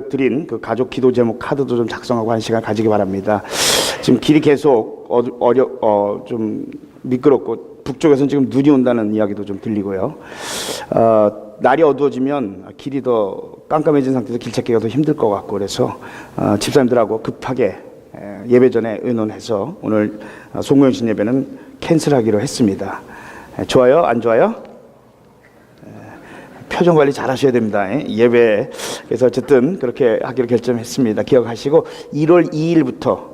드린 그 가족 기도 제목 카드도 좀 작성하고 한 시간 가지기 바랍니다. 지금 길이 계속 좀 미끄럽고 북쪽에서는 지금 눈이 온다는 이야기도 좀 들리고요. 날이 어두워지면 길이 더 깜깜해진 상태에서 길 찾기가 더 힘들 것 같고, 그래서 집사님들하고 급하게 예배 전에 의논해서 오늘 송구영신 예배는 캔슬하기로 했습니다. 좋아요? 안 좋아요? 표정 관리 잘 하셔야 됩니다. 예배. 그래서 어쨌든 그렇게 하기로 결정했습니다. 기억하시고 1월 2일부터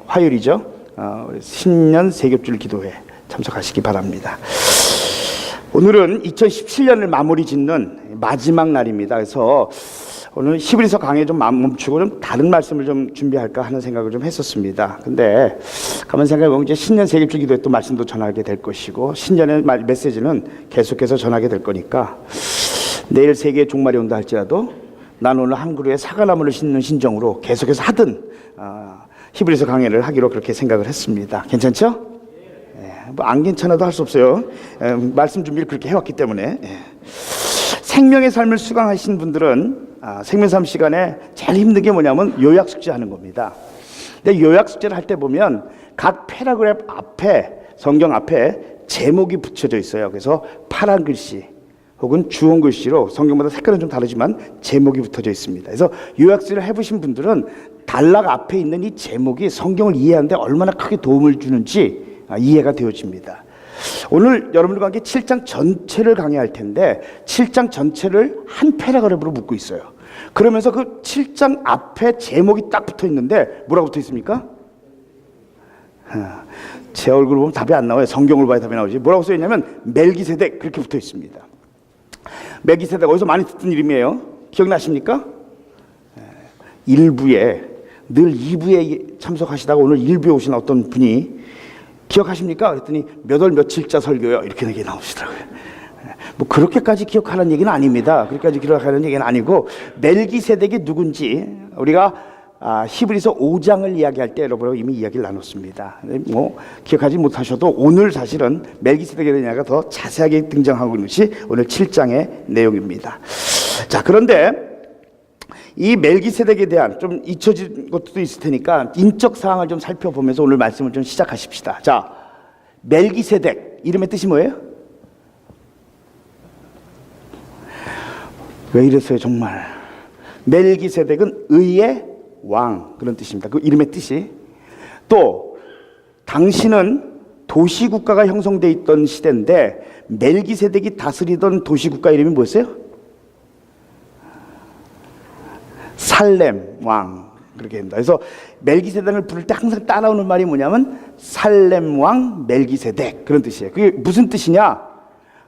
화요일이죠. 신년 세겹줄 기도회 참석하시기 바랍니다. 오늘은 2017년을 마무리 짓는 마지막 날입니다. 그래서 오늘 히브리서 강의 좀 멈추고 좀 다른 말씀을 좀 준비할까 하는 생각을 좀 했었습니다. 근데 가만 생각해보면 이제 신년 세겹줄 기도회 또 말씀도 전하게 될 것이고, 신년의 메시지는 계속해서 전하게 될 거니까, 내일 세계의 종말이 온다 할지라도 난 오늘 한 그루의 사과나무를 심는 심정으로 계속해서 하든 히브리서 강의를 하기로 그렇게 생각을 했습니다. 괜찮죠? 뭐 안 괜찮아도 할 수 없어요. 말씀 준비를 그렇게 해왔기 때문에. 생명의 삶을 수강하신 분들은 생명의 삶 시간에 제일 힘든 게 뭐냐면 요약 숙제하는 겁니다. 근데 요약 숙제를 할 때 보면 각 패러그래프 앞에, 성경 앞에 제목이 붙여져 있어요. 그래서 파란 글씨 혹은 주홍 글씨로, 성경마다 색깔은 좀 다르지만 제목이 붙어져 있습니다. 그래서 요약술을 해보신 분들은 단락 앞에 있는 이 제목이 성경을 이해하는데 얼마나 크게 도움을 주는지 이해가 되어집니다. 오늘 여러분들과 함께 7장 전체를 강의할 텐데 7장 전체를 한 패러그래프로 묶고 있어요. 그러면서 그 7장 앞에 제목이 딱 붙어 있는데 뭐라고 붙어 있습니까? 제 얼굴 보면 답이 안 나와요. 성경을 봐야 답이 나오지. 뭐라고 써 있냐면 멜기세덱, 그렇게 붙어 있습니다. 멜기세덱, 어디서 많이 듣던 이름이에요. 기억나십니까? 1부에, 늘 2부에 참석하시다가 오늘 1부에 오신 어떤 분이 기억하십니까? 그랬더니 몇 월 며칠자 설교요, 이렇게 얘기 나오시더라고요. 뭐 그렇게까지 기억하는 얘기는 아닙니다. 그렇게까지 기억하는 얘기는 아니고, 멜기세덱이 누군지 우리가 히브리서 5장을 이야기할 때 여러분하고 이미 이야기를 나눴습니다. 뭐 기억하지 못하셔도 오늘 사실은 멜기세덱에 대한 이야기가 더 자세하게 등장하고 있는 것이 오늘 7장의 내용입니다. 자, 그런데 이 멜기세덱에 대한 좀 잊혀진 것도 있을 테니까 인적 사항을 좀 살펴보면서 오늘 말씀을 좀 시작하십시다. 자, 멜기세덱 이름의 뜻이 뭐예요? 왜 이랬어요 정말. 멜기세덱은 의의 왕, 그런 뜻입니다. 그 이름의 뜻이. 또 당시는 도시국가가 형성되어 있던 시대인데 멜기세덱이 다스리던 도시국가 이름이 뭐였어요? 살렘 왕, 그렇게 됩니다. 그래서 멜기세덱을 부를 때 항상 따라오는 말이 뭐냐면 살렘 왕 멜기세덱, 그런 뜻이에요. 그게 무슨 뜻이냐?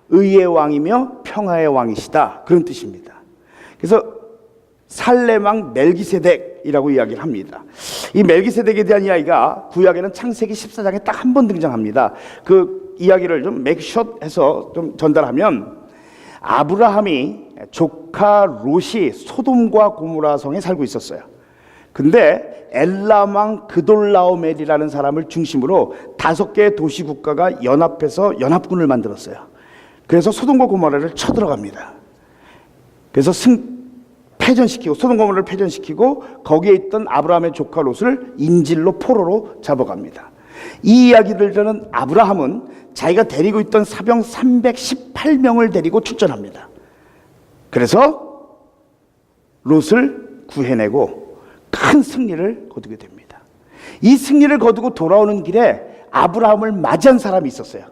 의의 왕이며 평화의 왕이시다, 그런 뜻입니다. 그래서 살렘 왕 멜기세덱이라고 이야기를 합니다. 이 멜기세덱에 대한 이야기가 구약에는 창세기 14장에 딱 한 번 등장합니다. 그 이야기를 좀 맥숏해서 좀 전달하면, 아브라함이 조카 롯이 소돔과 고모라 성에 살고 있었어요. 근데 엘람 왕 그돌라오멜이라는 사람을 중심으로 5개의 도시국가가 연합해서 연합군을 만들었어요. 그래서 소돔과 고모라를 쳐들어갑니다. 그래서 패전시키고, 소돔과 고모라를 패전시키고 거기에 있던 아브라함의 조카 롯을 인질로 포로로 잡아갑니다. 이 이야기를 듣는 아브라함은 자기가 데리고 있던 사병 318명을 데리고 출전합니다. 그래서 롯을 구해내고 큰 승리를 거두게 됩니다. 이 승리를 거두고 돌아오는 길에 아브라함을 맞이한 사람이 있었어요.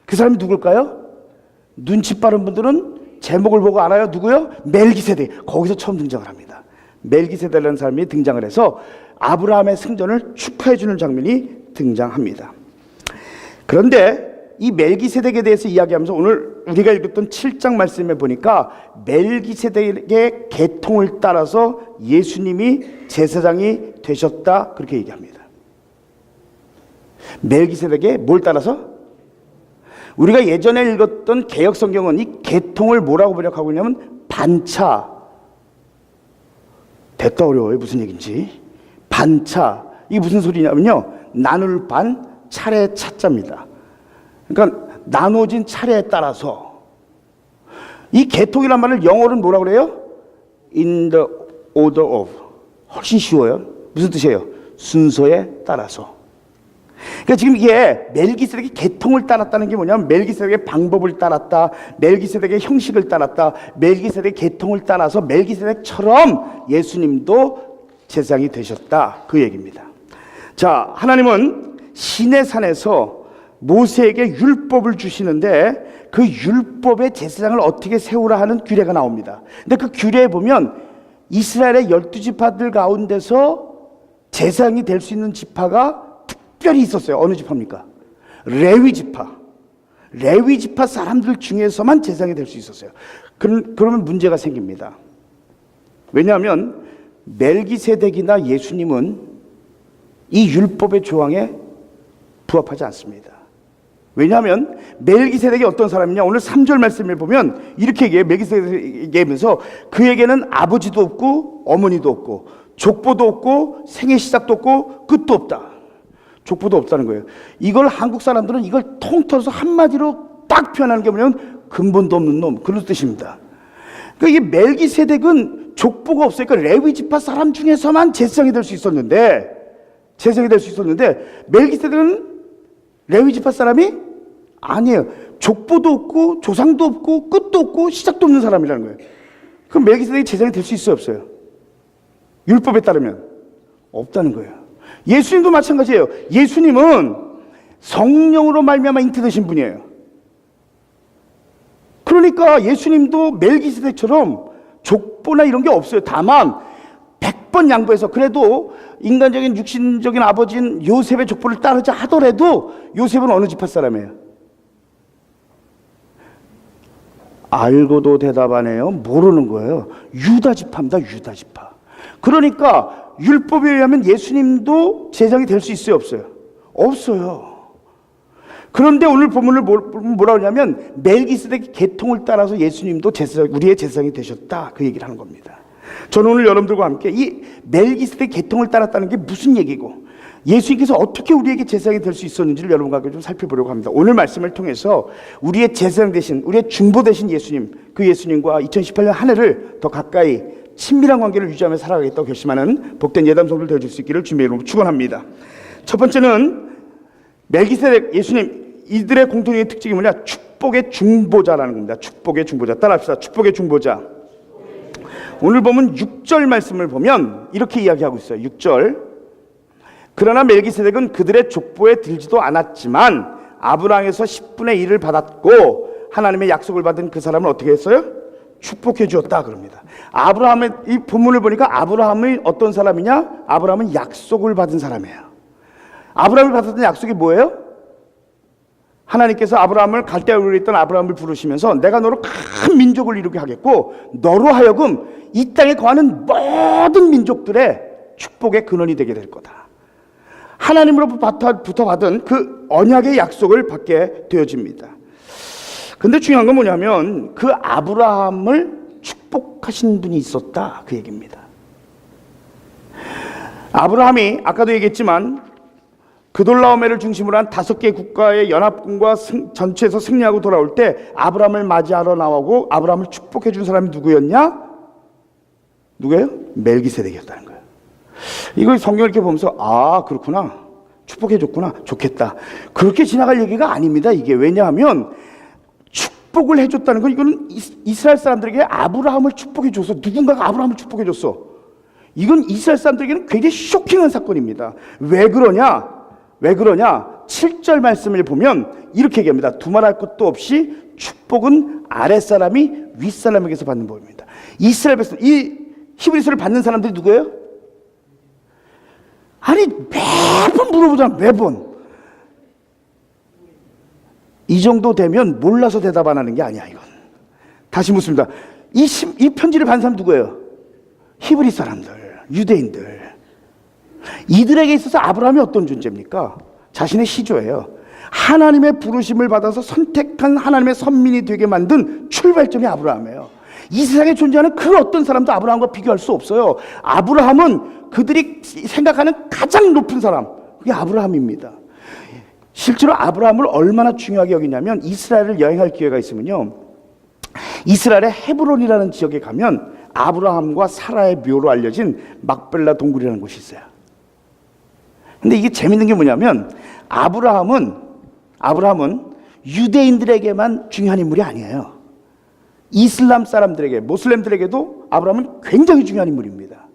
그 사람이 누굴까요? 눈치 빠른 분들은 제목을 보고 알아요. 누구요? 멜기세덱. 거기서 처음 등장을 합니다. 멜기세덱이라는 사람이 등장을 해서 아브라함의 승전을 축하해주는 장면이 등장합니다. 그런데 이 멜기세덱에 대해서 이야기하면서 오늘 우리가 읽었던 7장 말씀에 보니까 멜기세덱의 계통을 따라서 예수님이 제사장이 되셨다, 그렇게 얘기합니다. 멜기세덱의 뭘 따라서? 우리가 예전에 읽었던 개역 성경은 이 계통을 뭐라고 번역하고 있냐면 반차. 됐다 어려워요. 무슨 얘기인지. 반차. 이게 무슨 소리냐면요, 나눌 반, 차례 차자입니다. 그러니까 나눠진 차례에 따라서. 이 계통이란 말을 영어로는 뭐라고 그래요? in the order of. 훨씬 쉬워요. 무슨 뜻이에요? 순서에 따라서. 그러니까 지금 이게 멜기세덱의 계통을 따랐다는 게 뭐냐면 멜기세덱의 방법을 따랐다, 멜기세덱의 형식을 따랐다, 멜기세덱의 계통을 따라서 멜기세덱처럼 예수님도 제사장이 되셨다, 그 얘기입니다. 자, 하나님은 시내산에서 모세에게 율법을 주시는데 그 율법의 제사장을 어떻게 세우라 하는 규례가 나옵니다. 근데 그 규례에 보면 이스라엘의 12지파들 가운데서 제사장이 될 수 있는 지파가 특별히 있었어요. 어느 지파입니까? 레위 지파. 레위 지파 사람들 중에서만 제사장이 될 수 있었어요. 그러면 문제가 생깁니다. 왜냐하면 멜기세덱이나 예수님은 이 율법의 조항에 부합하지 않습니다. 왜냐하면 멜기세덱이 어떤 사람이냐? 오늘 3절 말씀을 보면 이렇게 얘기해요. 멜기세덱이 얘기하면서 그에게는 아버지도 없고 어머니도 없고 족보도 없고 생애 시작도 없고 끝도 없다. 족보도 없다는 거예요. 이걸 한국 사람들은 이걸 통틀어서 한마디로 딱 표현하는 게 뭐냐면 근본도 없는 놈, 그런 뜻입니다. 그러니까 이 멜기세덱은 족보가 없으니까 레위 지파 사람 중에서만 제사장이 될 수 있었는데 멜기세덱은 레위 지파 사람이 아니에요. 족보도 없고 조상도 없고 끝도 없고 시작도 없는 사람이라는 거예요. 그럼 멜기세덱이 제사장이 될 수 있어요, 없어요? 율법에 따르면 없다는 거예요. 예수님도 마찬가지예요. 예수님은 성령으로 말미암아 잉태되신 분이에요. 그러니까 예수님도 멜기세덱처럼 족보나 이런 게 없어요. 다만 100번 양보해서 그래도 인간적인 육신적인 아버지인 요셉의 족보를 따르자 하더라도 요셉은 어느 지파 사람이에요? 알고도 대답 안 해요. 모르는 거예요. 유다 지파입니다. 유다 지파. 그러니까 율법에 의하면 예수님도 제사장이 될 수 있어요, 없어요? 없어요. 그런데 오늘 본문을 뭐라 하냐면 멜기세덱 계통을 따라서 예수님도 우리의 제사장이 되셨다, 그 얘기를 하는 겁니다. 저는 오늘 여러분들과 함께 이 멜기세덱 계통을 따랐다는 게 무슨 얘기고 예수님께서 어떻게 우리에게 제사장이 될 수 있었는지를 여러분과 함께 좀 살펴보려고 합니다. 오늘 말씀을 통해서 우리의 제사장 되신, 우리의 중보 되신 예수님, 그 예수님과 2018년 한 해를 더 가까이 친밀한 관계를 유지하며 살아가겠다고 결심하는 복된 예담 성도들 되어줄 수 있기를 주님의 이름으로 축원합니다. 첫 번째는 멜기세덱 예수님, 이들의 공통적인 특징이 뭐냐? 축복의 중보자라는 겁니다. 축복의 중보자. 따라합시다. 축복의 중보자. 오늘 보면 6절 말씀을 보면 이렇게 이야기하고 있어요. 6절. 그러나 멜기세덱은 그들의 족보에 들지도 않았지만 아브라함에서 10분의 1을 받았고 하나님의 약속을 받은 그 사람을 어떻게 했어요? 축복해 주었다 그럽니다. 아브라함의 이 본문을 보니까 아브라함이 어떤 사람이냐? 아브라함은 약속을 받은 사람이에요. 아브라함이 받았던 약속이 뭐예요? 하나님께서 아브라함을 갈대아우르에 있던 아브라함을 부르시면서 내가 너로 큰 민족을 이루게 하겠고 너로 하여금 이 땅에 거하는 모든 민족들의 축복의 근원이 되게 될 거다. 하나님으로부터 받은 그 언약의 약속을 받게 되어집니다. 근데 중요한 건 뭐냐면 그 아브라함을 축복하신 분이 있었다, 그 얘기입니다. 아브라함이 아까도 얘기했지만 그돌라오메를 중심으로 한 5개 국가의 연합군과 전투에서 승리하고 돌아올 때 아브라함을 맞이하러 나오고 아브라함을 축복해 준 사람이 누구였냐? 누구예요? 멜기세덱이었다는 거예요. 이걸 성경을 이렇게 보면서 아 그렇구나, 축복해 줬구나, 좋겠다, 그렇게 지나갈 얘기가 아닙니다. 이게 왜냐하면 축복을 해줬다는 건 이거는 이스라엘 사람들에게 아브라함을 축복해 줘서 누군가가 아브라함을 축복해 줬어. 이건 이스라엘 사람들에게는 굉장히 쇼킹한 사건입니다. 왜 그러냐? 7절 말씀을 보면 이렇게 얘기합니다. 두말할 것도 없이 축복은 아랫사람이 윗사람에게서 받는 법입니다. 이스라엘 백성, 이 히브리서를 받는 사람들이 누구예요? 아니 매번 물어보잖아. 매번. 이 정도 되면 몰라서 대답 안 하는 게 아니야. 이건 다시 묻습니다. 이 편지를 받는 사람 누구예요? 히브리 사람들, 유대인들. 이들에게 있어서 아브라함이 어떤 존재입니까? 자신의 시조예요. 하나님의 부르심을 받아서 선택한 하나님의 선민이 되게 만든 출발점이 아브라함이에요. 이 세상에 존재하는 그 어떤 사람도 아브라함과 비교할 수 없어요. 아브라함은 그들이 생각하는 가장 높은 사람, 그게 아브라함입니다. 실제로 아브라함을 얼마나 중요하게 여기냐면 이스라엘을 여행할 기회가 있으면요, 이스라엘의 헤브론이라는 지역에 가면 아브라함과 사라의 묘로 알려진 막벨라 동굴이라는 곳이 있어요. 근데 이게 재밌는 게 뭐냐면 아브라함은 유대인들에게만 중요한 인물이 아니에요. 이슬람 사람들에게, 모슬렘들에게도 아브라함은 굉장히 중요한 인물입니다.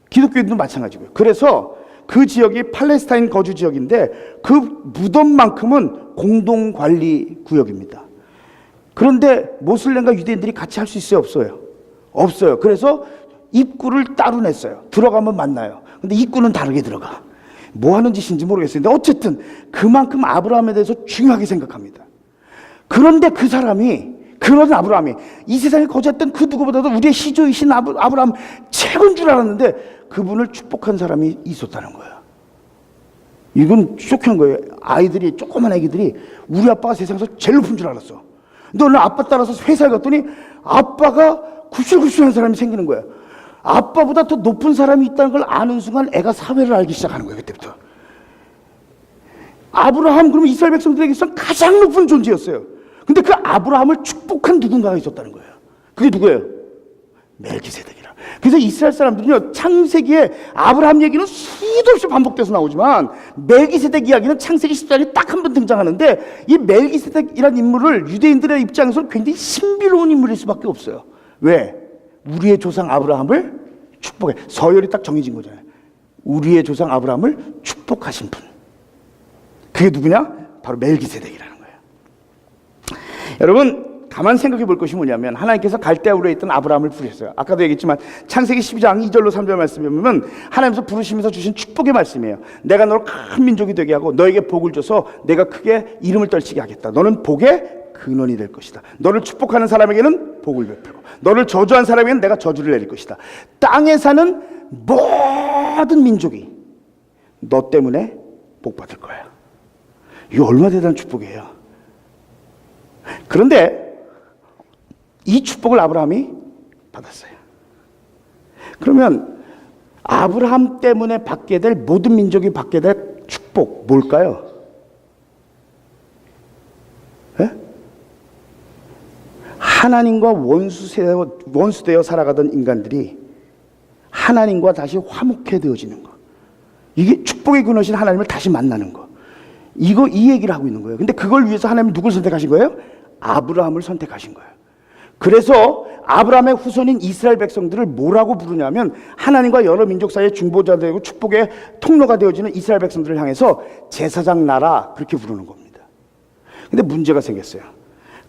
기독교인도 마찬가지고요. 그래서 그 지역이 팔레스타인 거주 지역인데 그 무덤만큼은 공동관리 구역입니다. 그런데 모슬렘과 유대인들이 같이 할 수 있어요, 없어요? 없어요. 그래서 입구를 따로 냈어요. 들어가면 만나요. 근데 입구는 다르게 들어가. 뭐 하는 짓인지 모르겠어요. 근데 어쨌든 그만큼 아브라함에 대해서 중요하게 생각합니다. 그런데 그런 아브라함이 이 세상에 거주했던 그 누구보다도 우리의 시조이신 아브라함 최고인 줄 알았는데 그분을 축복한 사람이 있었다는 거예요. 이건 쇼킹한 거예요. 조그만 아기들이 우리 아빠가 세상에서 제일 높은 줄 알았어. 근데 오늘 아빠 따라서 회사에 갔더니 아빠가 굽실굽실한 사람이 생기는 거예요. 아빠보다 더 높은 사람이 있다는 걸 아는 순간 애가 사회를 알기 시작하는 거예요. 그때부터. 아브라함 그러면 이스라엘 백성들에게서 가장 높은 존재였어요. 근데 그 아브라함을 축복한 누군가가 있었다는 거예요. 그게 누구예요? 멜기세덱이라. 그래서 이스라엘 사람들은요, 창세기에 아브라함 얘기는 수도 없이 반복돼서 나오지만 멜기세덱 이야기는 창세기 10장에 딱 한 번 등장하는데 이 멜기세덱이라는 인물을 유대인들의 입장에서는 굉장히 신비로운 인물일 수밖에 없어요. 왜? 우리의 조상 아브라함을 축복해. 서열이 딱 정해진 거잖아요. 우리의 조상 아브라함을 축복하신 분. 그게 누구냐? 바로 멜기세덱이라는 거예요. 여러분 가만 생각해 볼 것이 뭐냐면 하나님께서 갈대아우르에 있던 아브라함을 부르셨어요. 아까도 얘기했지만 창세기 12장 2절로 3절 말씀에 보면 하나님께서 부르시면서 주신 축복의 말씀이에요. 내가 너를 큰 민족이 되게 하고 너에게 복을 줘서 내가 크게 이름을 떨치게 하겠다. 너는 복의 근원이 될 것이다. 너를 축복하는 사람에게는 복을 베풀고 너를 저주한 사람에게는 내가 저주를 내릴 것이다. 땅에 사는 모든 민족이 너 때문에 복 받을 거야. 이거 얼마나 대단한 축복이에요. 그런데 이 축복을 아브라함이 받았어요. 그러면 아브라함 때문에 받게 될 모든 민족이 받게 될 축복 뭘까요? 네? 하나님과 원수되어 살아가던 인간들이 하나님과 다시 화목해 되어지는 거. 이게 축복의 근원이신 하나님을 다시 만나는 거. 이 얘기를 하고 있는 거예요. 근데 그걸 위해서 하나님이 누굴 선택하신 거예요? 아브라함을 선택하신 거예요. 그래서 아브라함의 후손인 이스라엘 백성들을 뭐라고 부르냐면 하나님과 여러 민족 사이의 중보자 되고 축복의 통로가 되어지는 이스라엘 백성들을 향해서 제사장 나라 그렇게 부르는 겁니다. 근데 문제가 생겼어요.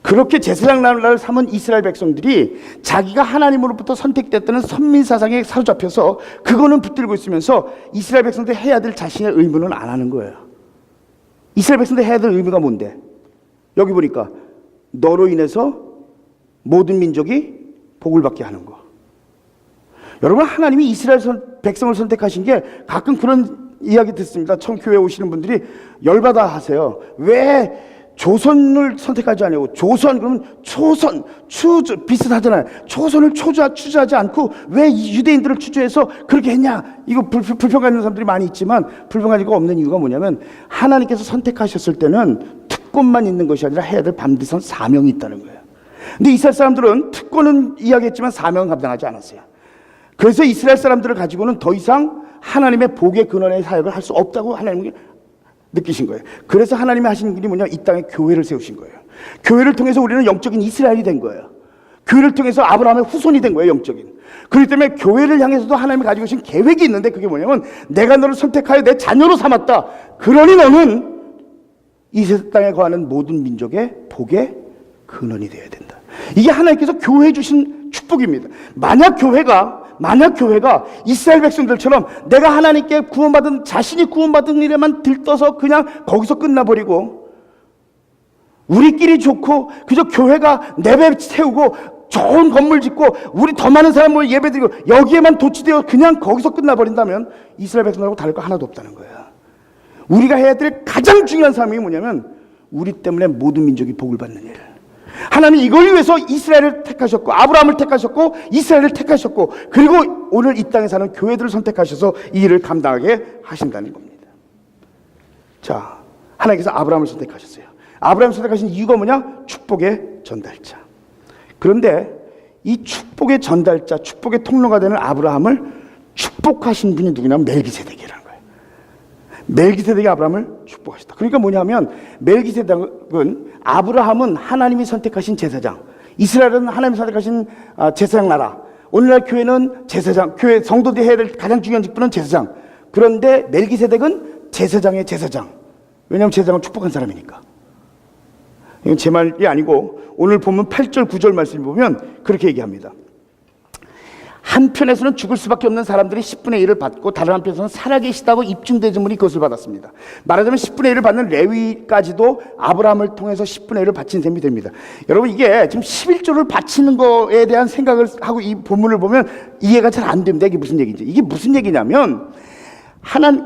그렇게 제사장 나라를 삼은 이스라엘 백성들이 자기가 하나님으로부터 선택됐다는 선민 사상에 사로잡혀서 그거는 붙들고 있으면서 이스라엘 백성들이 해야 될 자신의 의무는 안 하는 거예요. 이스라엘 백성들이 해야 될 의무가 뭔데? 여기 보니까 너로 인해서 모든 민족이 복을 받게 하는 거. 여러분 하나님이 이스라엘 백성을 선택하신 게 가끔 그런 이야기 듣습니다. 처음 교회 오시는 분들이 열받아 하세요. 왜 조선을 선택하지 않냐고. 조선 그러면 초선, 비슷하잖아요. 초선을 추주하지 않고 왜 유대인들을 추주해서 그렇게 했냐. 이거 불평 가지는 사람들이 많이 있지만 불평 가지가 없는 이유가 뭐냐면 하나님께서 선택하셨을 때는 특권만 있는 것이 아니라 해야 될 반드시 사명이 있다는 거예요. 근데 이스라엘 사람들은 특권은 이야기했지만 사명은 감당하지 않았어요. 그래서 이스라엘 사람들을 가지고는 더 이상 하나님의 복의 근원의 사역을 할 수 없다고 하나님이 느끼신 거예요. 그래서 하나님이 하신 일이 뭐냐? 이 땅에 교회를 세우신 거예요. 교회를 통해서 우리는 영적인 이스라엘이 된 거예요. 교회를 통해서 아브라함의 후손이 된 거예요. 영적인. 그렇기 때문에 교회를 향해서도 하나님이 가지고 계신 계획이 있는데 그게 뭐냐면 내가 너를 선택하여 내 자녀로 삼았다. 그러니 너는 이 땅에 거하는 모든 민족의 복의 근원이 되어야 된다. 이게 하나님께서 교회에 주신 축복입니다. 만약 교회가 이스라엘 백성들처럼 내가 하나님께 구원받은 자신이 구원받은 일에만 들떠서 그냥 거기서 끝나버리고 우리끼리 좋고 그저 교회가 내배 세우고 좋은 건물 짓고 우리 더 많은 사람을 예배드리고 여기에만 도취되어 그냥 거기서 끝나버린다면 이스라엘 백성들하고 다를 거 하나도 없다는 거예요. 우리가 해야 될 가장 중요한 사명이 뭐냐면 우리 때문에 모든 민족이 복을 받는 일. 하나님이 이걸 위해서 이스라엘을 택하셨고 아브라함을 택하셨고 이스라엘을 택하셨고 그리고 오늘 이 땅에 사는 교회들을 선택하셔서 이 일을 감당하게 하신다는 겁니다. 자, 하나님께서 아브라함을 선택하셨어요. 아브라함을 선택하신 이유가 뭐냐? 축복의 전달자. 그런데 이 축복의 전달자, 축복의 통로가 되는 아브라함을 축복하신 분이 누구냐면 멜기세덱이라는 거예요. 멜기세덱이 아브라함을 축복하셨다. 그러니까 뭐냐면 멜기세덱은 아브라함은 하나님이 선택하신 제사장, 이스라엘은 하나님이 선택하신 제사장 나라, 오늘날 교회는 제사장, 교회 성도들이 해야 될 가장 중요한 직분은 제사장. 그런데 멜기세덱은 제사장의 제사장. 왜냐하면 제사장을 축복한 사람이니까. 이건 제 말이 아니고 오늘 보면 8절 9절 말씀을 보면 그렇게 얘기합니다. 한편에서는 죽을 수밖에 없는 사람들이 10분의 1을 받고 다른 한편에서는 살아계시다고 입증되는 분이 그것을 받았습니다. 말하자면 10분의 1을 받는 레위까지도 아브라함을 통해서 10분의 1을 바친 셈이 됩니다. 여러분, 이게 지금 11조를 바치는 거에 대한 생각을 하고 이 본문을 보면 이해가 잘 안 됩니다. 이게 무슨 얘기인지. 이게 무슨 얘기냐면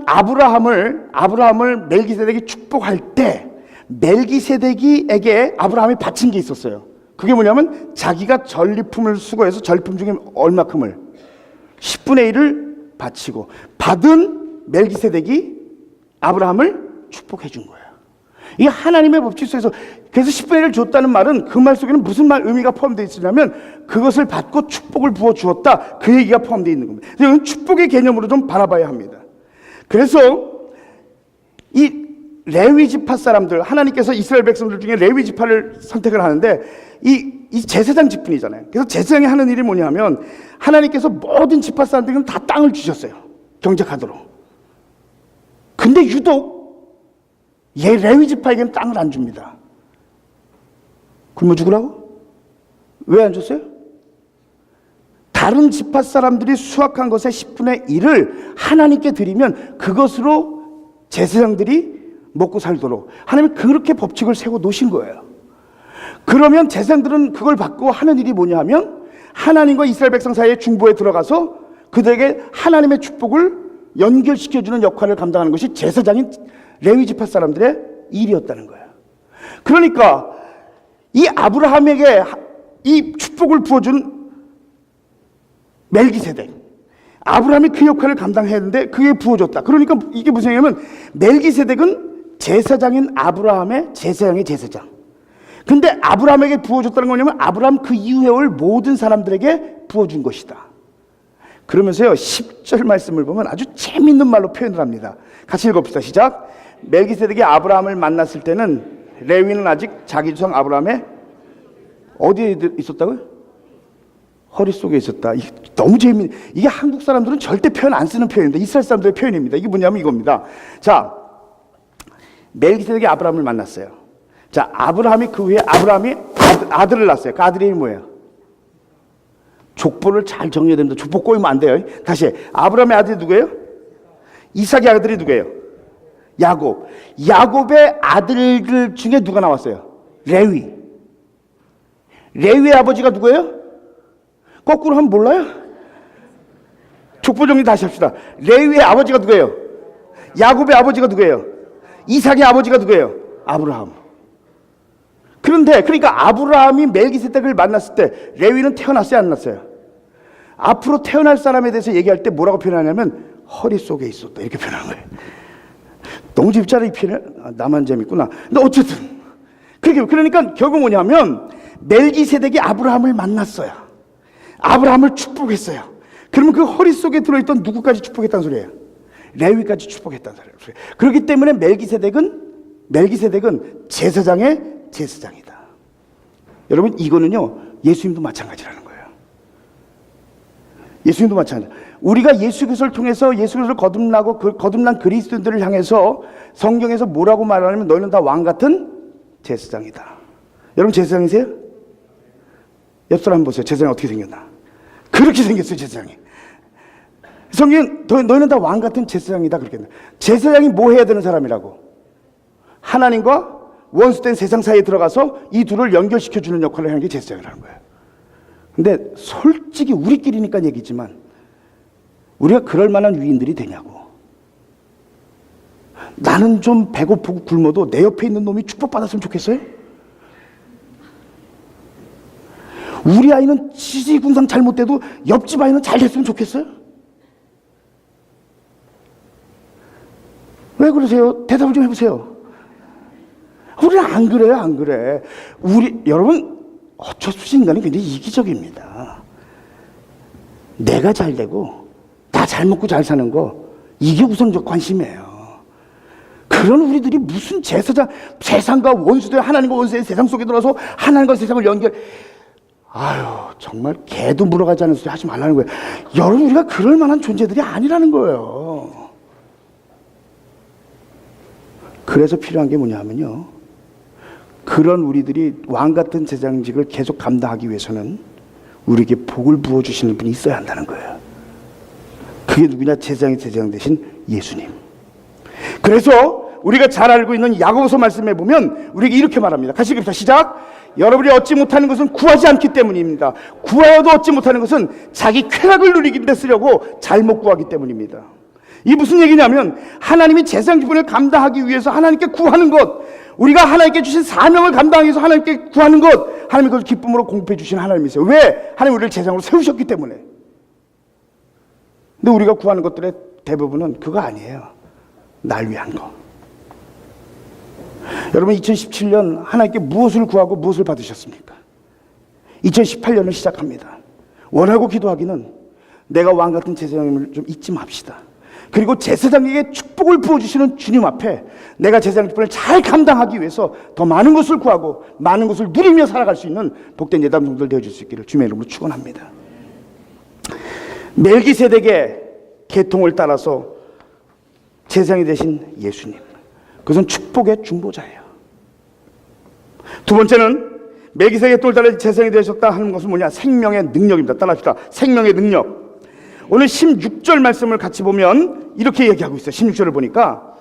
아브라함을 멜기세덱이 축복할 때 멜기세덱에게 아브라함이 바친 게 있었어요. 그게 뭐냐면 자기가 전리품을 수거해서 전리품 중에 얼마큼을 10분의 1을 바치고 받은 멜기세덱이 아브라함을 축복해 준 거예요. 이게 하나님의 법칙 속에서, 그래서 10분의 1을 줬다는 말은 그 말 속에는 무슨 의미가 포함되어 있으냐면 그것을 받고 축복을 부어 주었다, 그 얘기가 포함되어 있는 겁니다. 이건 축복의 개념으로 좀 바라봐야 합니다. 그래서 이 레위 지파 사람들, 하나님께서 이스라엘 백성들 중에 레위 지파를 선택을 하는데 이 제사장 직분이잖아요. 그래서 제사장이 하는 일이 뭐냐면 하나님께서 모든 지파 사람들에게는 다 땅을 주셨어요. 경작하도록. 근데 유독 레위 지파에게는 땅을 안 줍니다. 굶어 죽으라고? 왜 안 줬어요? 다른 지파 사람들이 수확한 것의 10분의 1을 하나님께 드리면 그것으로 제사장들이 먹고 살도록 하나님이 그렇게 법칙을 세워 놓으신 거예요. 그러면 제사장들은 그걸 받고 하는 일이 뭐냐 하면 하나님과 이스라엘 백성 사이의 중보에 들어가서 그들에게 하나님의 축복을 연결시켜주는 역할을 감당하는 것이 제사장인 레위 지파 사람들의 일이었다는 거예요. 그러니까 이 아브라함에게 이 축복을 부어준 멜기세덱, 아브라함이 그 역할을 감당해야 하는데 그게 부어줬다. 그러니까 이게 무슨 얘기냐면 멜기세덱은 제사장인 아브라함의 제사장의 제사장. 근데 아브라함에게 부어줬다는 거냐면 아브라함 그 이후에 올 모든 사람들에게 부어준 것이다. 그러면서요 10절 말씀을 보면 아주 재밌는 말로 표현을 합니다. 같이 읽어봅시다. 시작. 멜기세덱이 아브라함을 만났을 때는 레위는 아직 자기 조상 아브라함의 어디에 있었다고요? 허리 속에 있었다. 너무 재밌는, 이게 한국 사람들은 절대 표현 안 쓰는 표현입니다. 이스라엘 사람들의 표현입니다. 이게 뭐냐면 이겁니다. 자, 멜기세덱이 아브라함을 만났어요. 자, 아브라함이 그 후에 아브라함이 아들을 낳았어요. 그 아들이 뭐예요? 족보를 잘 정리해야 됩니다. 족보 꼬이면 안 돼요. 다시, 아브라함의 아들이 누구예요? 이삭의 아들이 누구예요? 야곱. 야곱의 아들들 중에 누가 나왔어요? 레위. 레위의 아버지가 누구예요? 거꾸로 하면 몰라요? 족보 정리 다시 합시다. 레위의 아버지가 누구예요? 야곱의 아버지가 누구예요? 이삭의 아버지가 누구예요? 아브라함. 그런데 그러니까 아브라함이 멜기세덱을 만났을 때 레위는 태어났어요, 안 났어요? 앞으로 태어날 사람에 대해서 얘기할 때 뭐라고 표현하냐면 허리 속에 있었다, 이렇게 표현하는 거예요. 너무 재밌잖아요, 이 표현. 나만 재밌구나. 근데 어쨌든 그러니까 결국 뭐냐면 멜기세덱이 아브라함을 만났어요. 아브라함을 축복했어요. 그러면 그 허리 속에 들어있던 누구까지 축복했다는 소리예요? 레위까지 축복했다는 소리예요. 그렇기 때문에 멜기세덱은 제사장의 제사장이다. 여러분, 이거는요 예수님도 마찬가지라는 거예요. 예수님도 마찬가지. 우리가 예수 그리스도를 통해서 예수 그리스도를 거듭나고 거듭난 그리스도인들을 향해서 성경에서 뭐라고 말하냐면 너희는 다 왕 같은 제사장이다. 여러분 제사장이세요? 옆 사람 한번 보세요. 제사장이 어떻게 생겼나? 그렇게 생겼어요, 제사장이. 성경 너희는 다 왕 같은 제사장이다, 그렇게. 제사장이 뭐 해야 되는 사람이라고? 하나님과 원수된 세상 사이에 들어가서 이 둘을 연결시켜주는 역할을 하는 게 제사장이라는 거예요. 근데 솔직히 우리끼리니까 얘기지만 우리가 그럴 만한 위인들이 되냐고. 나는 좀 배고프고 굶어도 내 옆에 있는 놈이 축복받았으면 좋겠어요? 우리 아이는 지지군상 잘못돼도 옆집 아이는 잘 됐으면 좋겠어요? 왜 그러세요? 대답을 좀 해보세요. 우리는 안 그래요, 안 그래. 여러분, 어쩔 수 없이 인간이 굉장히 이기적입니다. 내가 잘 되고 나 잘 먹고 잘 사는 거, 이게 우선적 관심이에요. 그런 우리들이 무슨 제사장, 세상과 원수들, 하나님과 원수의 세상 속에 들어서 하나님과 세상을 아유, 정말 개도 물어가지 않은 소리 하지 말라는 거예요. 여러분, 우리가 그럴 만한 존재들이 아니라는 거예요. 그래서 필요한 게 뭐냐면요, 그런 우리들이 왕 같은 제사장직을 계속 감당하기 위해서는 우리에게 복을 부어주시는 분이 있어야 한다는 거예요. 그게 누구냐? 제사장의 제사장 대신 예수님. 그래서 우리가 잘 알고 있는 야고보서 말씀에 보면 우리에게 이렇게 말합니다. 같이 읽읍시다. 시작. 여러분이 얻지 못하는 것은 구하지 않기 때문입니다. 구하여도 얻지 못하는 것은 자기 쾌락을 누리기 데 쓰려고 잘못 구하기 때문입니다. 이게 무슨 얘기냐면, 하나님이 제사장 직분을 감당하기 위해서 하나님께 구하는 것, 우리가 하나님께 주신 사명을 감당하기 위해서 하나님께 구하는 것, 하나님이 그걸 기쁨으로 공급해 주시는 하나님이세요. 왜? 하나님 우리를 제사장으로 세우셨기 때문에. 근데 우리가 구하는 것들의 대부분은 그거 아니에요. 날 위한 거. 여러분, 2017년 하나님께 무엇을 구하고 무엇을 받으셨습니까? 2018년을 시작합니다. 원하고 기도하기는 내가 왕 같은 제사장님을 좀 잊지 맙시다. 그리고 제사장에게 축복을 부어주시는 주님 앞에 내가 제사장 직분을 잘 감당하기 위해서 더 많은 것을 구하고 많은 것을 누리며 살아갈 수 있는 복된 예담 성도들 되어줄 수 있기를 주님의 이름으로 축원합니다. 멜기세덱의 계통을 따라서 제사장이 되신 예수님, 그것은 축복의 중보자예요. 두 번째는 멜기세덱의 계통을 따라 제사장이 되셨다 하는 것은 뭐냐? 생명의 능력입니다. 따라합시다. 생명의 능력. 오늘 16절 말씀을 같이 보면 이렇게 얘기하고 있어요. 16절을 보니까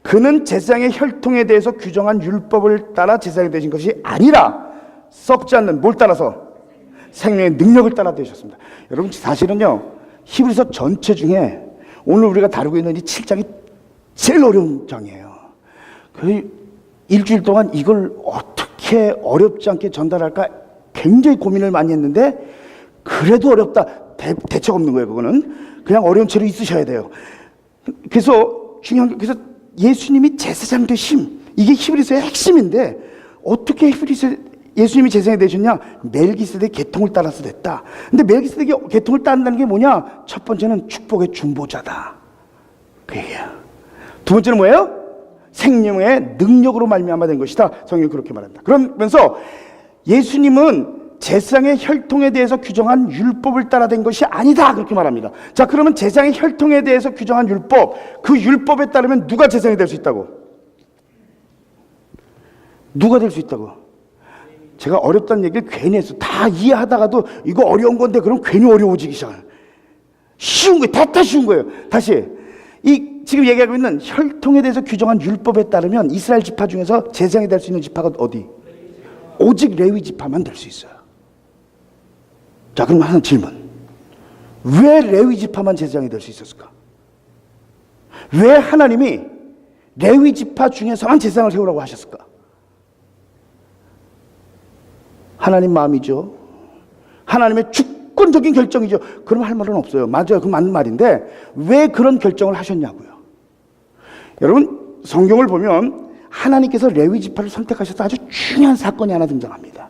그는 제사장의 혈통에 대해서 규정한 율법을 따라 제사장이 되신 것이 아니라 썩지 않는 뭘 따라서? 생명의 능력을 따라 되셨습니다. 여러분, 사실은요, 히브리서 전체 중에 오늘 우리가 다루고 있는 이 7장이 제일 어려운 장이에요. 그 일주일 동안 이걸 어떻게 어렵지 않게 전달할까 굉장히 고민을 많이 했는데, 그래도 어렵다. 대책 없는 거예요. 그거는 그냥 어려운 채로 있으셔야 돼요. 그래서 중요한 게, 그래서 예수님이 제사장 되심, 이게 히브리서의 핵심인데, 어떻게 예수님이 제사장이 되셨냐? 멜기세덱 계통을 따라서 됐다. 근데 멜기세덱의 계통을 따른다는 게 뭐냐? 첫 번째는 축복의 중보자다, 그 얘기야. 두 번째는 뭐예요? 생명의 능력으로 말미암아 된 것이다. 성경이 그렇게 말합니다. 그러면서 예수님은 제사장의 혈통에 대해서 규정한 율법을 따라 된 것이 아니다, 그렇게 말합니다. 자, 그러면 제사장의 혈통에 대해서 규정한 율법, 그 율법에 따르면 누가 제사장이 될 수 있다고? 누가 될 수 있다고? 제가 어렵다는 얘기를 괜히 했어. 다 이해하다가도 이거 어려운 건데 그럼 괜히 어려워지기 시작해요. 쉬운 거예요. 다 쉬운 거예요. 다시, 이 지금 얘기하고 있는 혈통에 대해서 규정한 율법에 따르면 이스라엘 지파 중에서 제사장이 될 수 있는 지파가 어디? 오직 레위 지파만 될 수 있어요. 자, 그럼 하나 질문. 왜 레위 지파만 제사장이 될 수 있었을까? 왜 하나님이 레위 지파 중에서만 제사장을 세우라고 하셨을까? 하나님 마음이죠. 하나님의 주권적인 결정이죠. 그럼 할 말은 없어요. 맞아요. 그 맞는 말인데 왜 그런 결정을 하셨냐고요. 여러분, 성경을 보면 하나님께서 레위 지파를 선택하셔서 아주 중요한 사건이 하나 등장합니다.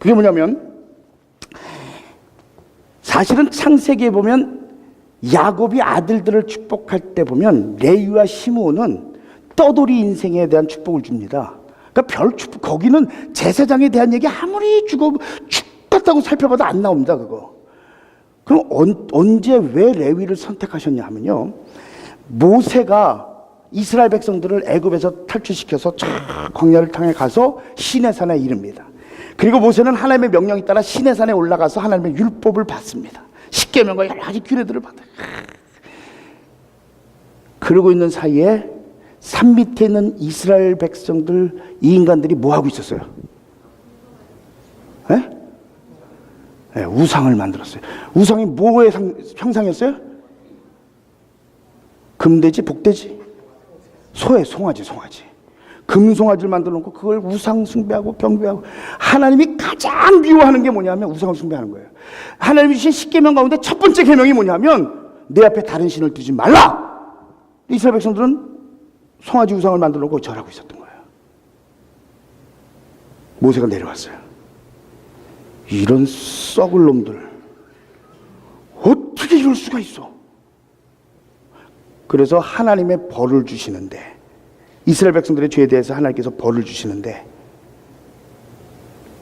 그게 뭐냐면, 사실은 창세기에 보면 야곱이 아들들을 축복할 때 보면 레위와 시므온은 떠돌이 인생에 대한 축복을 줍니다. 그러니까 별 축복, 거기는 제사장에 대한 얘기 아무리 죽었다고 살펴봐도 안 나옵니다, 그거. 그럼 언제 왜 레위를 선택하셨냐 하면요, 모세가 이스라엘 백성들을 애굽에서 탈출시켜서 광야를 향해 가서 시내산에 이릅니다. 그리고 모세는 하나님의 명령에 따라 시내산에 올라가서 하나님의 율법을 받습니다. 십계명과 여러 가지 규례들을 받아요. 그러고 있는 사이에 산 밑에 있는 이스라엘 백성들, 이 인간들이 뭐 하고 있었어요? 네? 네, 우상을 만들었어요. 우상이 뭐의 형상이었어요? 금돼지, 복돼지, 소의 송아지. 금송아지를 만들어 놓고 그걸 우상 숭배하고 경배하고. 하나님이 가장 미워하는 게 뭐냐면 우상을 숭배하는 거예요. 하나님이 주신 십계명 가운데 첫 번째 계명이 뭐냐면 내 앞에 다른 신을 두지 말라. 이스라엘 백성들은 송아지 우상을 만들어 놓고 절하고 있었던 거예요. 모세가 내려왔어요. 이런 썩을 놈들 어떻게 이럴 수가 있어? 그래서 하나님의 벌을 주시는데, 이스라엘 백성들의 죄에 대해서 하나님께서 벌을 주시는데,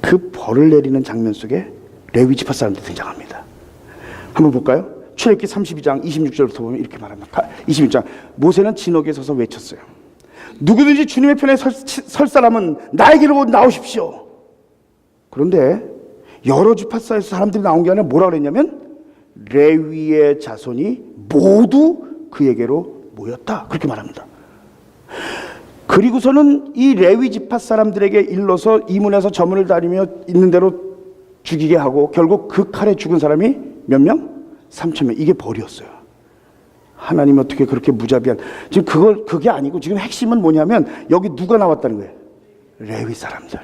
그 벌을 내리는 장면 속에 레위 지파 사람들이 등장합니다. 한번 볼까요? 출애굽기 32장 26절부터 보면 이렇게 말합니다. 26장, 모세는 진옥에 서서 외쳤어요. 누구든지 주님의 편에 설 사람은 나에게로 나오십시오. 그런데 여러 지파 사이에서 사람들이 나온 게 아니라 뭐라 그랬냐면, 레위의 자손이 모두 그에게로 모였다, 그렇게 말합니다. 그리고서는 이 레위 지파 사람들에게 일러서 이 문에서 저 문을 다니며 있는 대로 죽이게 하고, 결국 그 칼에 죽은 사람이 몇 명? 3,000명. 이게 벌이었어요. 하나님 어떻게 그렇게 무자비한, 지금 그게 아니고 지금 핵심은 뭐냐면, 여기 누가 나왔다는 거예요? 레위 사람들.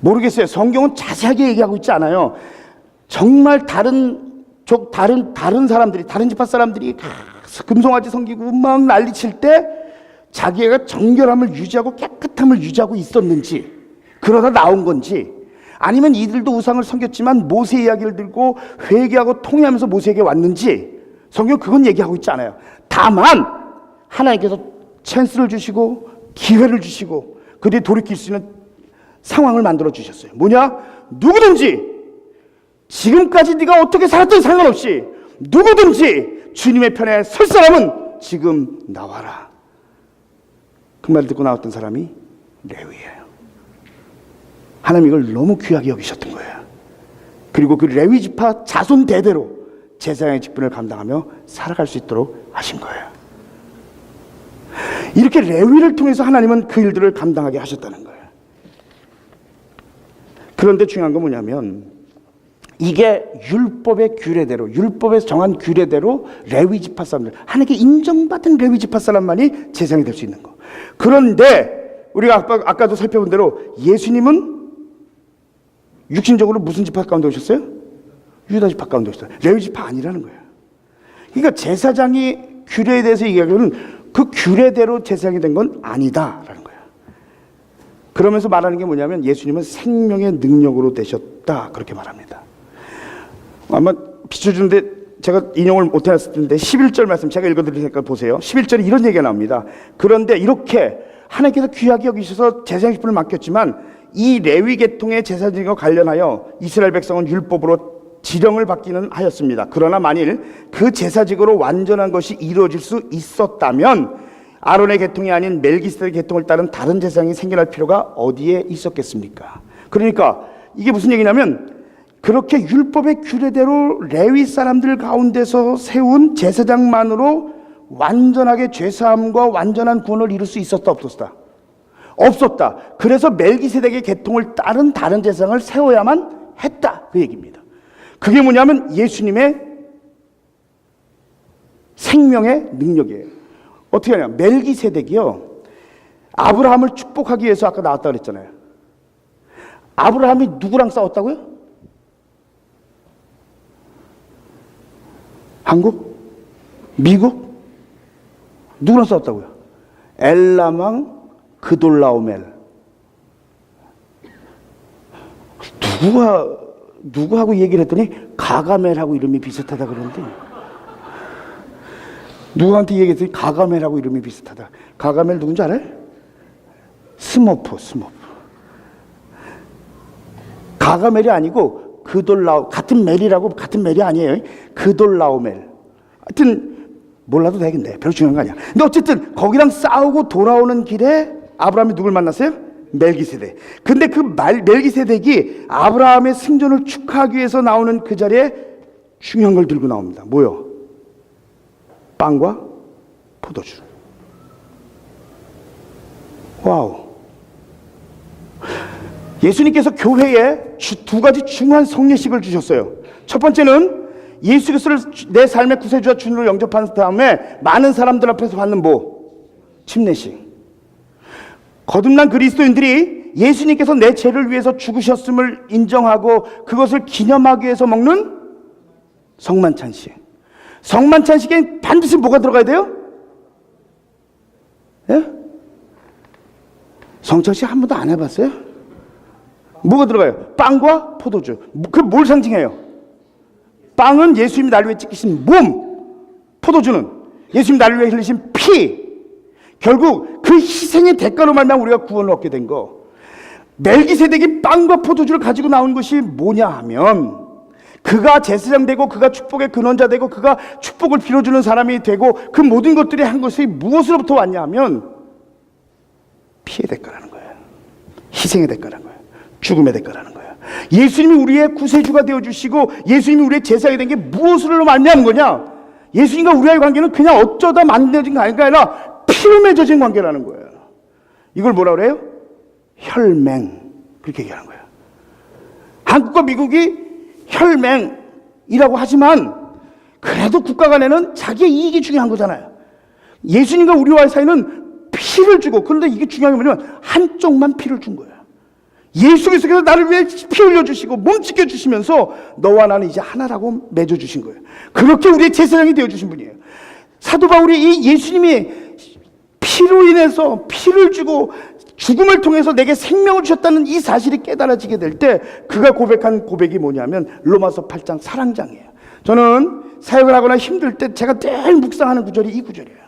모르겠어요. 성경은 자세하게 얘기하고 있지 않아요. 정말 다른 사람들이, 다른 지파 사람들이 금송아지 섬기고 막 난리칠 때 자기가 정결함을 유지하고 깨끗함을 유지하고 있었는지, 그러다 나온 건지, 아니면 이들도 우상을 섬겼지만 모세 이야기를 들고 회개하고 통회하면서 모세에게 왔는지, 성경 그건 얘기하고 있지 않아요. 다만 하나님께서 찬스를 주시고 기회를 주시고 그들이 돌이킬 수 있는 상황을 만들어 주셨어요. 뭐냐? 누구든지 지금까지 네가 어떻게 살았든 상관없이 누구든지 주님의 편에 설 사람은 지금 나와라. 그 말을 듣고 나왔던 사람이 레위예요. 하나님 이걸 너무 귀하게 여기셨던 거예요. 그리고 그 레위 지파 자손 대대로 제사장의 직분을 감당하며 살아갈 수 있도록 하신 거예요. 이렇게 레위를 통해서 하나님은 그 일들을 감당하게 하셨다는 거예요. 그런데 중요한 건 뭐냐면, 이게 율법의 규례대로, 율법에서 정한 규례대로 레위 지파 사람들, 하나님께 인정받은 레위 지파 사람만이 제사장이 될 수 있는 거. 그런데 우리가 아까도 살펴본 대로 예수님은 육신적으로 무슨 지파 가운데 오셨어요? 유다 지파 가운데 오셨어요. 레위 지파 아니라는 거예요. 그러니까 제사장이 규례에 대해서 얘기하면 그 규례대로 제사장이 된 건 아니다라는 거예요. 그러면서 말하는 게 뭐냐면, 예수님은 생명의 능력으로 되셨다, 그렇게 말합니다. 아마 비춰주는데 제가 인용을 못 해놨을 텐데 11절 말씀 제가 읽어드릴 테니까 보세요. 11절에 이런 얘기가 나옵니다. 그런데 이렇게 하나님께서 귀하게 여기셔서 제사장 직분을 맡겼지만, 이 레위 계통의 제사장과 관련하여 이스라엘 백성은 율법으로 지령을 받기는 하였습니다. 그러나 만일 그 제사직으로 완전한 것이 이루어질 수 있었다면 아론의 계통이 아닌 멜기세덱 계통을 따른 다른 제사장이 생겨날 필요가 어디에 있었겠습니까? 그러니까 이게 무슨 얘기냐면, 그렇게 율법의 규례대로 레위 사람들 가운데서 세운 제사장만으로 완전하게 죄사함과 완전한 구원을 이룰 수 있었다, 없었다? 없었다. 그래서 멜기세덱의 계통을 따른 다른 제사장을 세워야만 했다, 그 얘기입니다. 그게 뭐냐면 예수님의 생명의 능력이에요. 어떻게 하냐? 멜기세덱이요, 아브라함을 축복하기 위해서 아까 나왔다 그랬잖아요. 아브라함이 누구랑 싸웠다고요? 한국? 미국? 누구랑 싸웠다고요? 엘람왕 그돌라오멜. 누구하고 얘기를 했더니 가가멜하고 이름이 비슷하다 그러는데, 누구한테 얘기했더니 가가멜하고 이름이 비슷하다. 가가멜 누군지 알아요? 스머프. 가가멜이 아니고 같은 멜이라고, 같은 멜이 아니에요. 그돌라오멜. 하여튼 몰라도 되겠네. 별로 중요한 거 아니야. 근데 어쨌든 거기랑 싸우고 돌아오는 길에 아브라함이 누굴 만났어요? 멜기세덱. 근데 그 멜기세덱이 아브라함의 승전을 축하하기 위해서 나오는 그 자리에 중요한 걸 들고 나옵니다. 뭐요? 빵과 포도주. 와우. 예수님께서 교회에 두 가지 중요한 성례식을 주셨어요. 첫 번째는 예수 그리스도를 내 삶의 구세주와 주님으로 영접한 다음에 많은 사람들 앞에서 받는 침례식. 거듭난 그리스도인들이 예수님께서 내 죄를 위해서 죽으셨음을 인정하고 그것을 기념하기 위해서 먹는 성만찬식. 성만찬식에 반드시 뭐가 들어가야 돼요? 예? 성찬식 한 번도 안 해봤어요? 뭐가 들어가요? 빵과 포도주. 그 뭘 상징해요? 빵은 예수님이 나를 위해 찢기신 몸, 포도주는 예수님이 나를 위해 흘리신 피. 결국 그 희생의 대가로 말미암아 우리가 구원을 얻게 된 거. 멜기세덱이 빵과 포도주를 가지고 나온 것이 뭐냐 하면, 그가 제사장 되고 그가 축복의 근원자 되고 그가 축복을 빌어주는 사람이 되고 그 모든 것들이 한 것이 무엇으로부터 왔냐 하면 피의 대가라는 거예요. 희생의 대가라는 거예요. 죽음의 대가라는 거예요. 예수님이 우리의 구세주가 되어주시고 예수님이 우리의 제사장이 된 게 무엇으로 말미암은 거냐? 예수님과 우리와의 관계는 그냥 어쩌다 만들어진 관계가 아니라 피로 맺어진 관계라는 거예요. 이걸 뭐라 그래요? 혈맹. 그렇게 얘기하는 거예요. 한국과 미국이 혈맹이라고 하지만 그래도 국가 간에는 자기의 이익이 중요한 거잖아요. 예수님과 우리와의 사이는 피를 주고, 그런데 이게 중요한 게 뭐냐면 한쪽만 피를 준 거예요. 예수 그리스도께서 나를 위해 피 흘려주시고 몸 지켜주시면서 너와 나는 이제 하나라고 맺어주신 거예요. 그렇게 우리의 제사장이 되어주신 분이에요. 사도 바울이 이 예수님이 피로 인해서 피를 주고 죽음을 통해서 내게 생명을 주셨다는 이 사실이 깨달아지게 될 때 그가 고백한 고백이 뭐냐면 로마서 8장 사랑장이에요. 저는 사역을 하거나 힘들 때 제가 늘 묵상하는 구절이 이 구절이에요.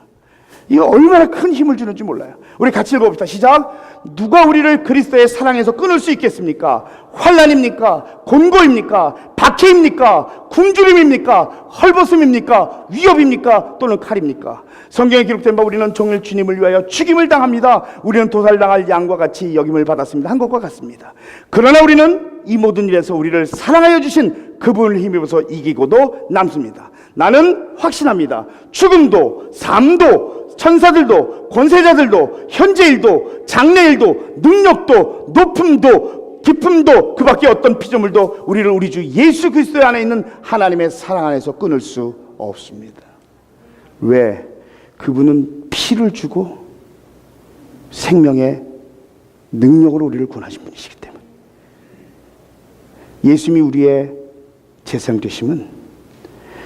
이거 얼마나 큰 힘을 주는지 몰라요. 우리 같이 읽어봅시다. 시작. 누가 우리를 그리스도의 사랑에서 끊을 수 있겠습니까? 환난입니까? 곤고입니까? 박해입니까? 굶주림입니까? 헐벗음입니까? 위협입니까? 또는 칼입니까? 성경에 기록된 바 우리는 종일 주님을 위하여 죽임을 당합니다. 우리는 도살당할 양과 같이 여김을 받았습니다. 한 것과 같습니다. 그러나 우리는 이 모든 일에서 우리를 사랑하여 주신 그분을 힘입어서 이기고도 남습니다. 나는 확신합니다. 죽음도 삶도 천사들도 권세자들도 현재일도 장래일도 능력도 높음도 깊음도 그 밖에 어떤 피조물도 우리를 우리 주 예수 그리스도 안에 있는 하나님의 사랑 안에서 끊을 수 없습니다. 왜? 그분은 피를 주고 생명의 능력으로 우리를 구원하신 분이시기 때문에. 예수님이 우리의 제사장 되심은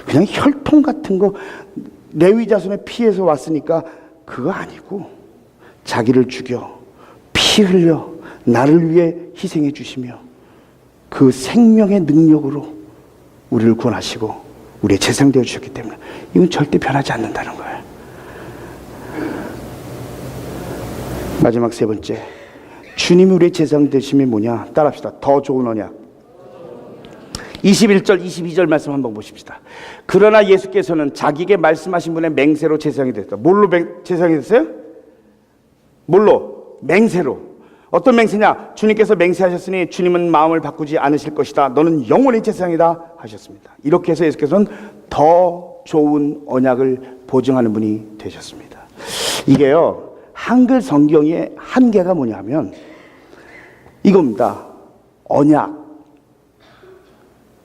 그냥 혈통 같은 거 레위 자손의 피에서 왔으니까 그거 아니고 자기를 죽여 피 흘려 나를 위해 희생해 주시며 그 생명의 능력으로 우리를 구원하시고 우리의 제사장 되어 주셨기 때문에 이건 절대 변하지 않는다는 거예요. 마지막 세 번째, 주님이 우리의 제사장 되심이 뭐냐? 따라합시다. 더 좋은 언약. 21절 22절 말씀 한번 보십시다. 그러나 예수께서는 자기에게 말씀하신 분의 맹세로 제사장이 됐다. 뭘로 제사장이 됐어요? 뭘로? 맹세로. 어떤 맹세냐? 주님께서 맹세하셨으니 주님은 마음을 바꾸지 않으실 것이다. 너는 영원히 제사장이다 하셨습니다. 이렇게 해서 예수께서는 더 좋은 언약을 보증하는 분이 되셨습니다. 이게요, 한글 성경의 한계가 뭐냐면 이겁니다. 언약.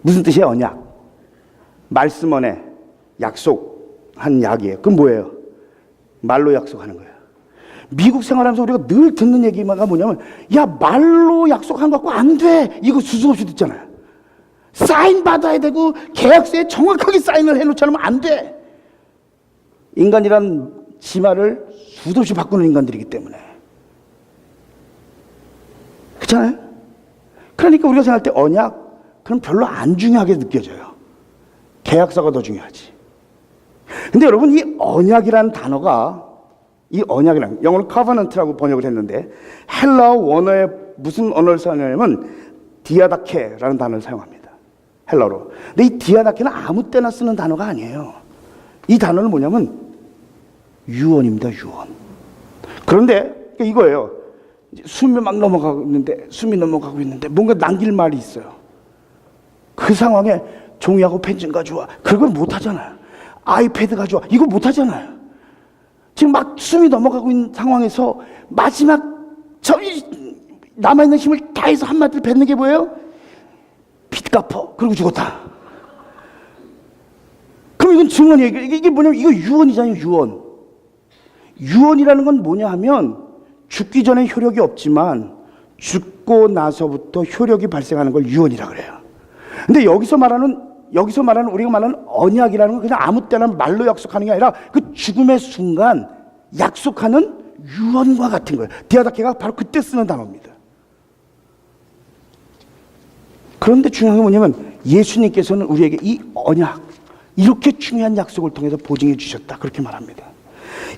무슨 뜻이에요? 언약. 말씀 안에 약속한 약이에요. 그럼 뭐예요? 말로 약속하는 거예요. 미국 생활하면서 우리가 늘 듣는 얘기가 뭐냐면 야, 말로 약속한 거 갖고 안 돼. 이거 수수없이 듣잖아요. 사인 받아야 되고 계약서에 정확하게 사인을 해놓지 않으면 안 돼. 인간이란 지 말을 수없이 바꾸는 인간들이기 때문에. 그렇잖아요? 그러니까 우리가 생각할 때 언약, 그럼 별로 안 중요하게 느껴져요. 계약서가 더 중요하지. 근데 여러분, 이 언약이라는 단어가, 이 언약이란, 영어로 covenant라고 번역을 했는데 헬라어 원어에 무슨 언어를 사용하냐면 디아다케라는 단어를 사용합니다. 헬라어로. 근데 이 디아다케는 아무 때나 쓰는 단어가 아니에요. 이 단어는 뭐냐면 유언입니다. 유언. 그런데 이거예요. 숨이 막 넘어가고 있는데 뭔가 남길 말이 있어요. 그 상황에 종이하고 펜좀 가져와. 그걸 못하잖아요. 아이패드 가져와. 이걸 못하잖아요. 지금 막 숨이 넘어가고 있는 상황에서 마지막 남아있는 힘을 다해서 한마디를 뱉는 게 뭐예요? 빚 갚어. 그리고 죽었다. 그럼 이건 증언이에요. 이게 뭐냐면 이거 유언이잖아요. 유언. 유언이라는 건 뭐냐 하면 죽기 전에 효력이 없지만 죽고 나서부터 효력이 발생하는 걸 유언이라 그래요. 근데 여기서 말하는 우리가 말하는 언약이라는 건 그냥 아무 때나 말로 약속하는 게 아니라 그 죽음의 순간 약속하는 유언과 같은 거예요. 디아다케가 바로 그때 쓰는 단어입니다. 그런데 중요한 게 뭐냐면 예수님께서는 우리에게 이 언약, 이렇게 중요한 약속을 통해서 보증해 주셨다, 그렇게 말합니다.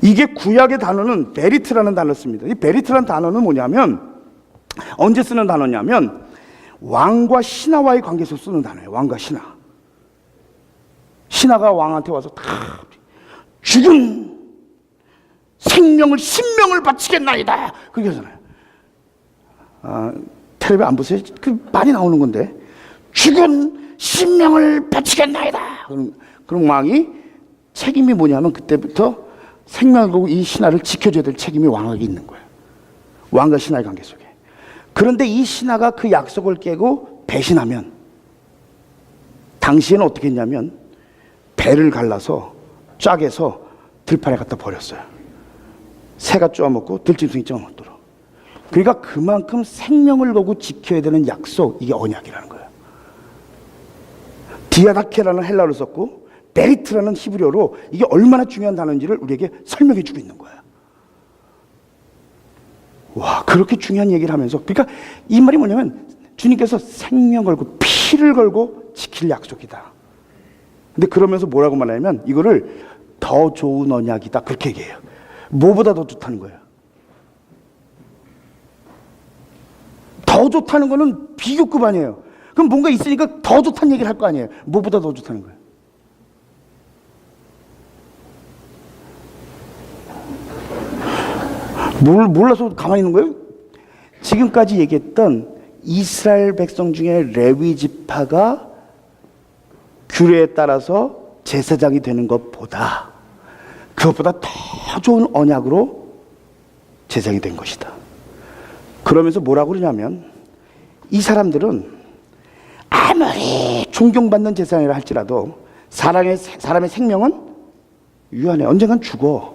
이게 구약의 단어는 베리트라는 단어를 씁니다. 이 베리트라는 단어는 뭐냐면 언제 쓰는 단어냐면 왕과 신하와의 관계에서 쓰는 단어예요. 왕과 신하. 신하가 왕한테 와서 다 죽은 생명을 신명을 바치겠나이다, 그렇게 하잖아요. 텔레비 안 보세요? 그 많이 나오는 건데, 죽은 신명을 바치겠나이다. 그럼 왕이 책임이 뭐냐면 그때부터 생명을 걸고 이 신하를 지켜줘야 될 책임이 왕에게 있는 거예요. 왕과 신하의 관계 속에. 그런데 이 신하가 그 약속을 깨고 배신하면, 당시에는 어떻게 했냐면 배를 갈라서 쫙에서 들판에 갖다 버렸어요. 새가 쪼아먹고 들짐승이 쪼아먹도록. 그러니까 그만큼 생명을 걸고 지켜야 되는 약속, 이게 언약이라는 거예요. 디아다케라는 헬라어를 썼고 베리트라는 히브리어로 이게 얼마나 중요한 단어인지를 우리에게 설명해 주고 있는 거예요. 와, 그렇게 중요한 얘기를 하면서, 그러니까 이 말이 뭐냐면 주님께서 생명 걸고 피를 걸고 지킬 약속이다. 근데 그러면서 뭐라고 말하냐면 이거를 더 좋은 언약이다, 그렇게 얘기해요. 뭐보다 더 좋다는 거예요. 더 좋다는 거는 비교급 아니에요. 그럼 뭔가 있으니까 더 좋다는 얘기를 할 거 아니에요. 뭐보다 더 좋다는 거예요. 몰라서 가만히 있는 거예요? 지금까지 얘기했던 이스라엘 백성 중에 레위 지파가 규례에 따라서 제사장이 되는 것보다, 그것보다 더 좋은 언약으로 제사장이 된 것이다. 그러면서 뭐라고 그러냐면 이 사람들은 아무리 존경받는 제사장이라 할지라도 사람의 생명은 유한해. 언젠간 죽어.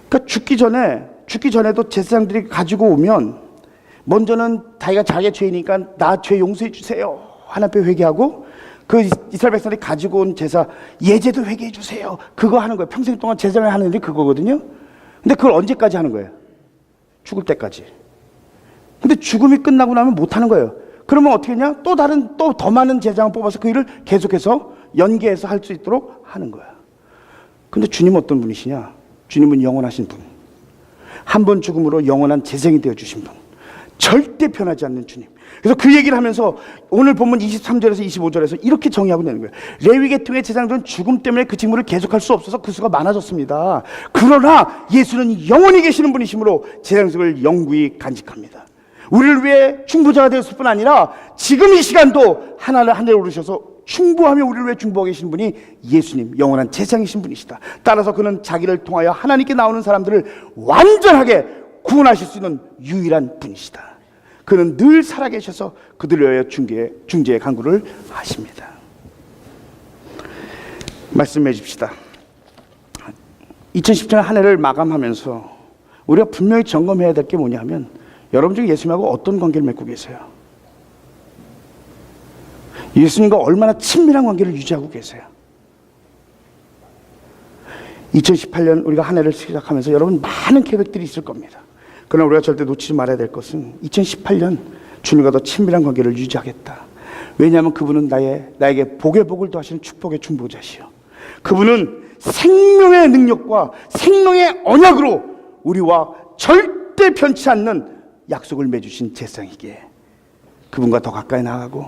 그러니까 죽기 전에도 제사장들이 가지고 오면 먼저는 자기가 자기의 죄이니까 나 죄 용서해 주세요, 하나님 앞에 회개하고, 그 이스라엘 백성들이 가지고 온 제사 예제도 회개해 주세요, 그거 하는 거예요. 평생 동안 제사장을 하는 일이 그거거든요. 근데 그걸 언제까지 하는 거예요? 죽을 때까지. 근데 죽음이 끝나고 나면 못 하는 거예요. 그러면 어떻게 했냐? 또 더 많은 제사장을 뽑아서 그 일을 계속해서 연계해서 할 수 있도록 하는 거야. 근데 주님은 어떤 분이시냐? 주님은 영원하신 분, 한 번 죽음으로 영원한 제사장이 되어주신 분, 절대 변하지 않는 주님. 그래서 그 얘기를 하면서 오늘 본문 23절에서 25절에서 이렇게 정의하고 있는 거예요. 레위 계통의 제사장들은 죽음 때문에 그 직무를 계속할 수 없어서 그 수가 많아졌습니다. 그러나 예수는 영원히 계시는 분이시므로 제사장직을 영구히 간직합니다. 우리를 위해 중보자가 되었을 뿐 아니라 지금 이 시간도 하늘에 오르셔서 충보하며 우리를 위해 중보하고 계신 분이 예수님, 영원한 제사장이신 분이시다. 따라서 그는 자기를 통하여 하나님께 나오는 사람들을 완전하게 구원하실 수 있는 유일한 분이시다. 그는 늘 살아계셔서 그들을 위하여 중재의 간구를 하십니다. 말씀해 줍시다. 2017년 한 해를 마감하면서 우리가 분명히 점검해야 될 게 뭐냐면, 여러분 중에 예수님하고 어떤 관계를 맺고 계세요? 예수님과 얼마나 친밀한 관계를 유지하고 계세요? 2018년 우리가 한 해를 시작하면서 여러분 많은 계획들이 있을 겁니다. 그러나 우리가 절대 놓치지 말아야 될 것은 2018년 주님과 더 친밀한 관계를 유지하겠다. 왜냐하면 그분은 나에게 복의 복을 더하시는 축복의 중보자시요, 그분은 생명의 능력과 생명의 언약으로 우리와 절대 변치 않는 약속을 맺으신 제사장이기에 그분과 더 가까이 나아가고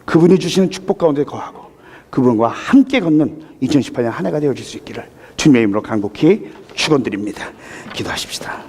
그분이 주시는 축복 가운데 거하고 그분과 함께 걷는 2018년 한 해가 되어질 수 있기를 주님의 이름으로 간곡히 축원드립니다. 기도하십시다.